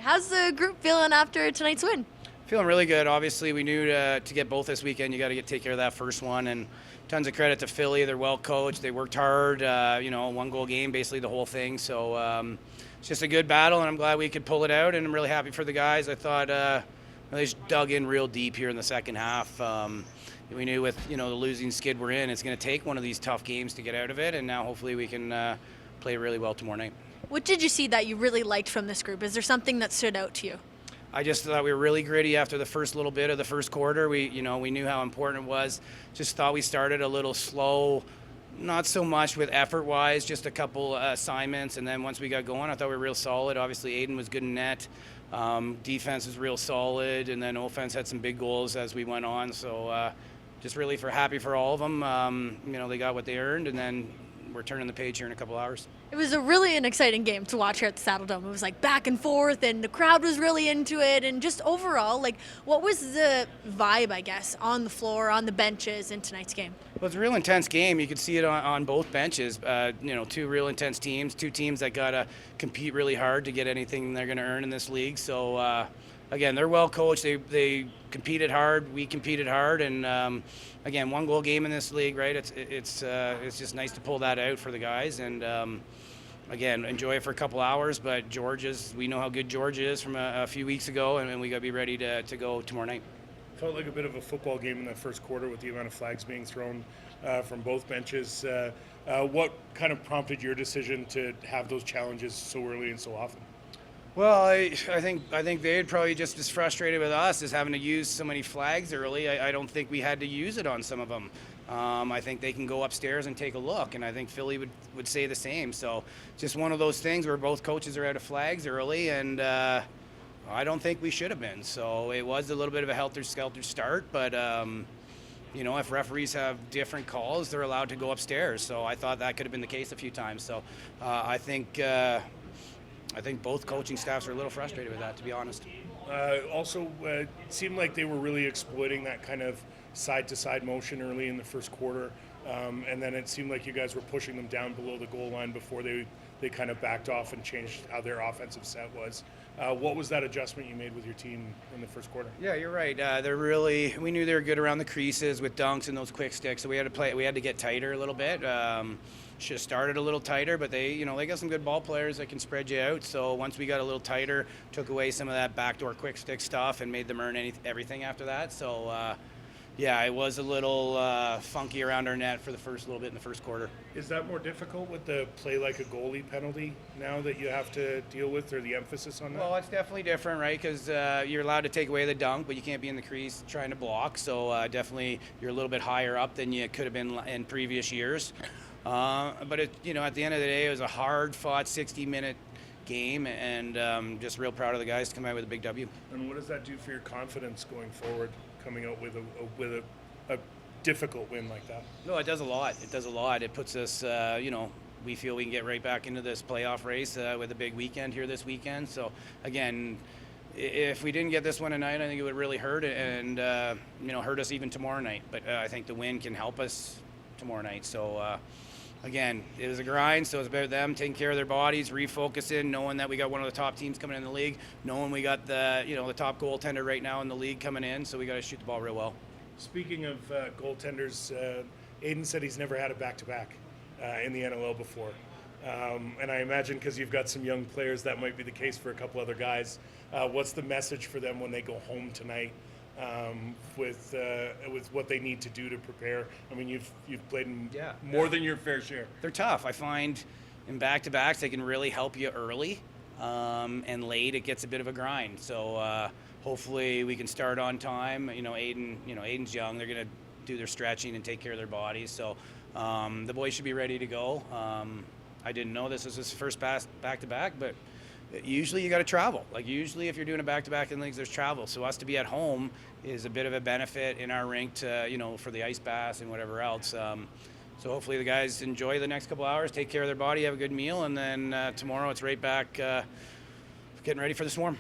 How's the group feeling after tonight's win? Feeling really good. Obviously, we knew to get both this weekend, you got to take care of that first one. And tons of credit to Philly. They're well coached. They worked hard. One goal game, basically the whole thing. So it's just a good battle, and I'm glad we could pull it out. And I'm really happy for the guys. I thought they just dug in real deep here in the second half. We knew with the losing skid we're in, it's going to take one of these tough games to get out of it. And now hopefully we can play really well tomorrow night. What did you see that you really liked from this group? Is there something that stood out to you? I just thought we were really gritty after the first little bit of the first quarter. We knew how important it was. Just thought we started a little slow, not so much with effort-wise, just a couple assignments. And then once we got going, I thought we were real solid. Obviously, Aiden was good in net. Defense was real solid, and then offense had some big goals as we went on. So just really happy for all of them. They got what they earned, and then we're turning the page here in a couple hours. It was an exciting game to watch here at the Saddle Dome. It was like back and forth, and the crowd was really into it. And just overall, what was the vibe, I guess, on the floor, on the benches in tonight's game? Well, it's a real intense game. You could see it on both benches. Two real intense teams, two teams that got to compete really hard to get anything they're going to earn in this league. So, again, they're well coached. They competed hard. We competed hard, and again, one goal game in this league, right? It's just nice to pull that out for the guys, and again, enjoy it for a couple hours. But we know how good Georgia is from a few weeks ago, and we got to be ready to go tomorrow night. Felt like a bit of a football game in that first quarter with the amount of flags being thrown from both benches. What kind of prompted your decision to have those challenges so early and so often? Well, I think they'd probably just as frustrated with us as having to use so many flags early. I don't think we had to use it on some of them. I think they can go upstairs and take a look, and I think Philly would say the same. So just one of those things where both coaches are out of flags early, and I don't think we should have been. So it was a little bit of a helter-skelter start, but if referees have different calls, they're allowed to go upstairs. So I thought that could have been the case a few times. So I think both coaching staffs are a little frustrated with that, to be honest. It seemed like they were really exploiting that kind of side-to-side motion early in the first quarter, and then it seemed like you guys were pushing them down below the goal line before they kind of backed off and changed how their offensive set was. What was that adjustment you made with your team in the first quarter? Yeah, you're right. We knew they were good around the creases with dunks and those quick sticks, so we had to get tighter a little bit. Should have started a little tighter, but they got some good ball players that can spread you out. So once we got a little tighter, took away some of that backdoor quick stick stuff and made them earn everything after that. So it was a little funky around our net for the first little bit in the first quarter. Is that more difficult with the play like a goalie penalty now that you have to deal with, or the emphasis on that? Well, it's definitely different, right? Because you're allowed to take away the dunk, but you can't be in the crease trying to block. So definitely you're a little bit higher up than you could have been in previous years. But at the end of the day, it was a hard-fought 60-minute game, and just real proud of the guys to come out with a big W. And what does that do for your confidence going forward, coming out with a difficult win like that? No, it does a lot. It puts us, we feel we can get right back into this playoff race with a big weekend here this weekend. So, again, if we didn't get this one tonight, I think it would really hurt and hurt us even tomorrow night. But I think the win can help us tomorrow night. So, again, it was a grind, so it's about them taking care of their bodies, refocusing, knowing that we got one of the top teams coming in the league, knowing we got the top goaltender right now in the league coming in, so we got to shoot the ball real well. Speaking of goaltenders, Aiden said he's never had a back-to-back in the NLL before. And I imagine because you've got some young players, that might be the case for a couple other guys. What's the message for them when they go home tonight? With what they need to do to prepare? I mean, you've played more than your fair share. They're tough. I find in back-to-backs they can really help you early, and late it gets a bit of a grind. So hopefully we can start on time. Aiden's young. They're going to do their stretching and take care of their bodies. So the boys should be ready to go. I didn't know this was his first back-to-back, but usually you got to travel. Usually if you're doing a back-to-back in leagues, there's travel. So us to be at home is a bit of a benefit in our rink to, for the ice baths and whatever else. So hopefully the guys enjoy the next couple hours, take care of their body, have a good meal, and then tomorrow it's right back getting ready for the Swarm.